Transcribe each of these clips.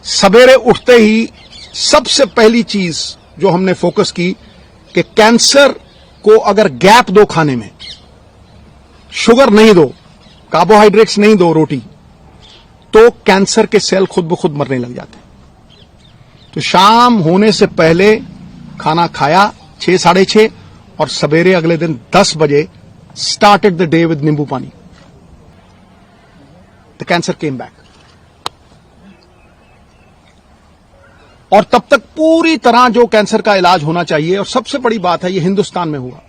सवेरे उठते ही सबसे पहली चीज जो हमने फोकस की कि कैंसर को अगर गैप दो खाने में, शुगर नहीं दो, कार्बोहाइड्रेट्स नहीं दो रोटी, तो कैंसर के सेल खुद ब खुद मरने लग जाते हैं। तो शाम होने से पहले खाना खाया 6 साढ़े 6 और सवेरे अगले दिन 10 बजे स्टार्टेड द डे विद नींबू पानी। The cancer came back. और तब तक पूरी तरह जो कैंसर का इलाज होना चाहिए, और सबसे बड़ी बात है ये हिंदुस्तान में हुआ।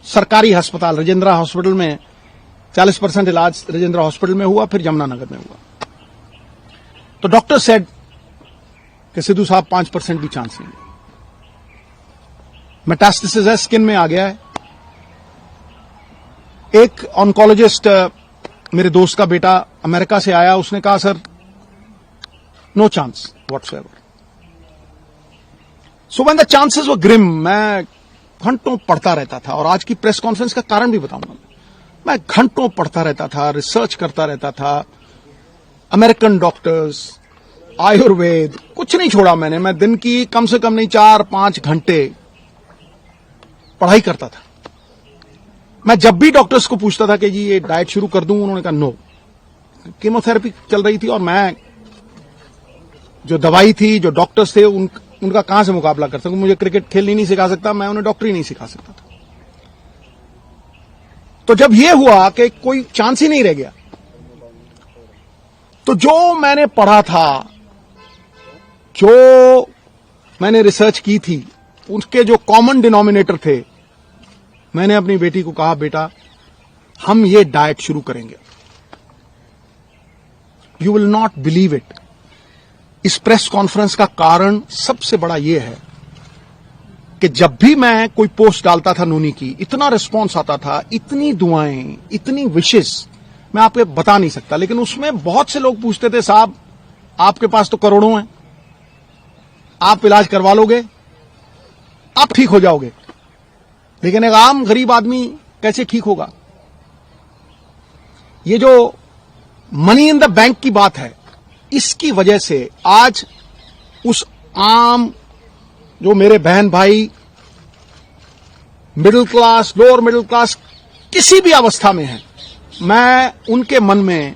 सरकारी अस्पताल राजेंद्र हॉस्पिटल में 40% इलाज राजेंद्र हॉस्पिटल में हुआ, फिर यमुनानगर में हुआ। तो डॉक्टर सेड कि सिद्धू साहब 5% भी चांस नहीं है, मेटास्टेसिस है, स्किन में आ गया है। एक ऑन्कोलॉजिस्ट मेरे दोस्त का बेटा अमेरिका से आया, उसने कहा sir no chance whatsoever. So when the chances were grim, मैं घंटों पढ़ता रहता था, और आज की प्रेस कॉन्फ्रेंस का कारण भी बताऊंगा। मैं घंटों पढ़ता रहता था, रिसर्च करता रहता था, अमेरिकन डॉक्टर्स, आयुर्वेद, कुछ नहीं छोड़ा मैंने। मैं दिन की कम से कम नहीं 4-5 घंटे पढ़ाई करता था। मैं जब भी डॉक्टर्स को पूछता था कि जी ये डाइट शुरू कर दूं, उन्होंने कहा नो। कीमोथेरेपी चल रही थी और मैं जो दवाई थी, जो डॉक्टर्स थे, उनका कहां से मुकाबला कर सकूं। मुझे क्रिकेट खेलनी नहीं सिखा सकता, मैं उन्हें डॉक्टरी नहीं सिखा सकता था। तो जब यह हुआ कि कोई चांस ही नहीं रह गया, तो जो मैंने पढ़ा था, जो मैंने रिसर्च की थी, उसके जो कॉमन डिनोमिनेटर थे, मैंने अपनी बेटी को कहा बेटा हम ये डाइट शुरू करेंगे। You will not believe it. इस प्रेस कॉन्फ्रेंस का कारण सबसे बड़ा यह है कि जब भी मैं कोई पोस्ट डालता था नूनी की, इतना रिस्पांस आता था, इतनी दुआएं, इतनी विशेष, मैं आपको बता नहीं सकता। लेकिन उसमें बहुत से लोग पूछते थे साहब आपके पास तो करोड़ों हैं, आप इलाज करवा लोगे, आप ठीक हो जाओगे, लेकिन एक आम गरीब आदमी कैसे ठीक होगा। ये जो मनी इन द बैंक की बात है, इसकी वजह से आज उस आम जो मेरे बहन भाई middle class, lower middle class, किसी भी अवस्था में है, मैं उनके मन में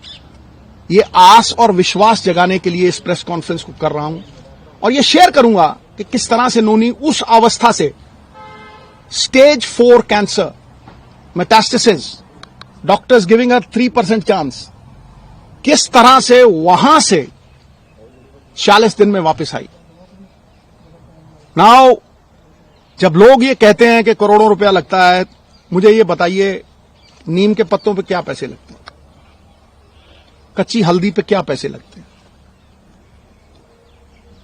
ये आस और विश्वास जगाने के लिए इस प्रेस कॉन्फ्रेंस को कर रहा हूं, और ये शेयर करूंगा कि किस तरह से नोनी उस अवस्था से stage 4 cancer, metastasis, doctors giving her 3% chance, किस तरह से वहां से 40 दिन में वापस आई। नाउ जब लोग ये कहते हैं कि करोड़ों रुपया लगता है, मुझे ये बताइए नीम के पत्तों पे क्या पैसे लगते हैं, कच्ची हल्दी पे क्या पैसे लगते हैं,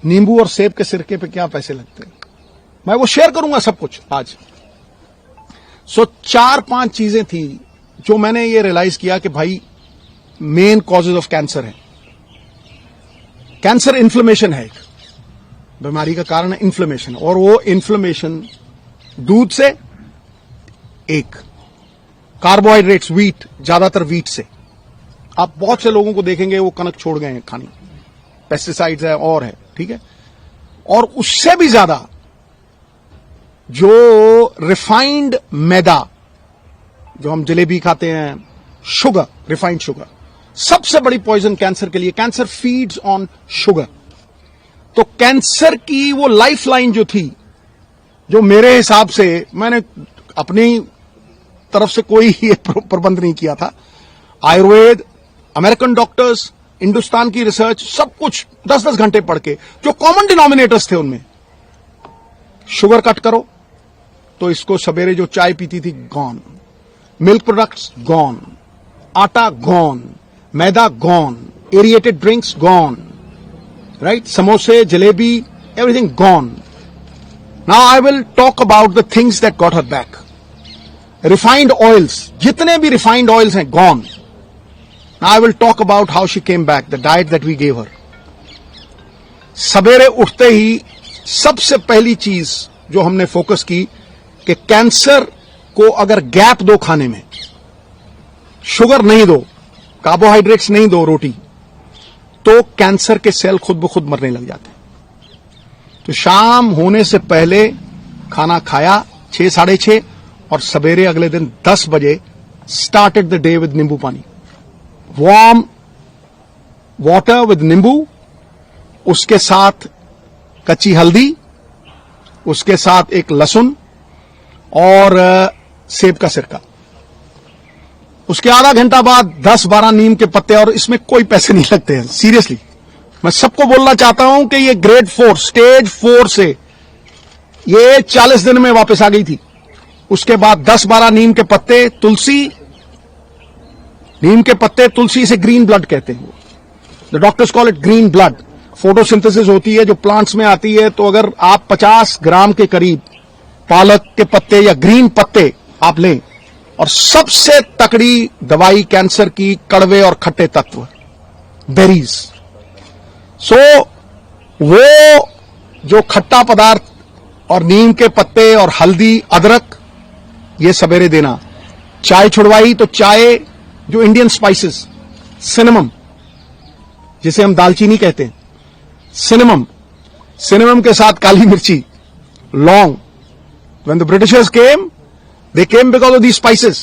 नींबू और सेब के सिरके पे क्या पैसे लगते हैं। मैं वो शेयर करूंगा सब कुछ आज। सो 4-5 चीजें थी जो मैंने ये रियलाइज किया कि भाई मेन कॉजेज ऑफ कैंसर है। कैंसर इन्फ्लेमेशन है, एक बीमारी का कारण है इन्फ्लेमेशन, और वो इन्फ्लेमेशन दूध से, एक कार्बोहाइड्रेट्स, व्हीट, ज्यादातर व्हीट से। आप बहुत से लोगों को देखेंगे वो कनक छोड़ गए हैं खानी, पेस्टिसाइड्स है और है, ठीक है। और उससे भी ज्यादा जो रिफाइंड मैदा, जो हम जलेबी खाते हैं, शुगर, रिफाइंड शुगर, सबसे बड़ी पॉइजन कैंसर के लिए। Cancer feeds on sugar. तो कैंसर की वो लाइफलाइन जो थी, जो मेरे हिसाब से, मैंने अपनी तरफ से कोई ये प्रबंध नहीं किया था, आयुर्वेद, अमेरिकन डॉक्टर्स, हिंदुस्तान की रिसर्च, सब कुछ 10-10 घंटे पढ़ के, जो कॉमन डिनोमिनेटर्स थे उनमें, शुगर कट करो, तो इसको सवेरे जो चाय पीती थी गॉन, मिल्क प्रोडक्ट्स गॉन, आटा गॉन, मैदा gone, aerated drinks gone, right, समोसे, jalebi, everything gone. Now I will talk about the things that got her back. Refined oils, जितने भी रिफाइंड ऑयल्स हैं gone. Now I will talk about how she came back, the diet that we gave her. सवेरे उठते ही सबसे पहली चीज जो हमने फोकस की कि कैंसर को अगर गैप दो खाने में, शुगर नहीं दो, कार्बोहाइड्रेट्स नहीं दो रोटी, तो कैंसर के सेल खुद ब खुद मरने लग जाते हैं। तो शाम होने से पहले खाना खाया 6 साढ़े 6 और सवेरे अगले दिन 10 बजे स्टार्टेड द डे विद नींबू पानी, वार्म वाटर विद नींबू, उसके साथ कच्ची हल्दी, उसके साथ एक लहसुन और सेब का सिरका। उसके आधा घंटा बाद 10-12 नीम के पत्ते, और इसमें कोई पैसे नहीं लगते हैं। सीरियसली मैं सबको बोलना चाहता हूं कि ये ग्रेड 4 स्टेज 4 से ये 40 दिन में वापस आ गई थी। उसके बाद 10-12 नीम के पत्ते, तुलसी, नीम के पत्ते, तुलसी से ग्रीन ब्लड कहते हैं, the doctors call it green blood. Photosynthesis होती है जो प्लांट्स में आती है। तो अगर आप 50 ग्राम के करीब पालक के पत्ते या ग्रीन पत्ते आप लें, और सबसे तकड़ी दवाई कैंसर की कड़वे और खट्टे तत्व, बेरीज। सो वो जो खट्टा पदार्थ और नीम के पत्ते और हल्दी, अदरक, ये सवेरे देना। चाय छुड़वाई तो चाय, जो इंडियन स्पाइसेस, सिनेमम जिसे हम दालचीनी कहते हैं, सिनेमम के साथ काली मिर्ची, लौंग। When the Britishers came, they came because of these spices.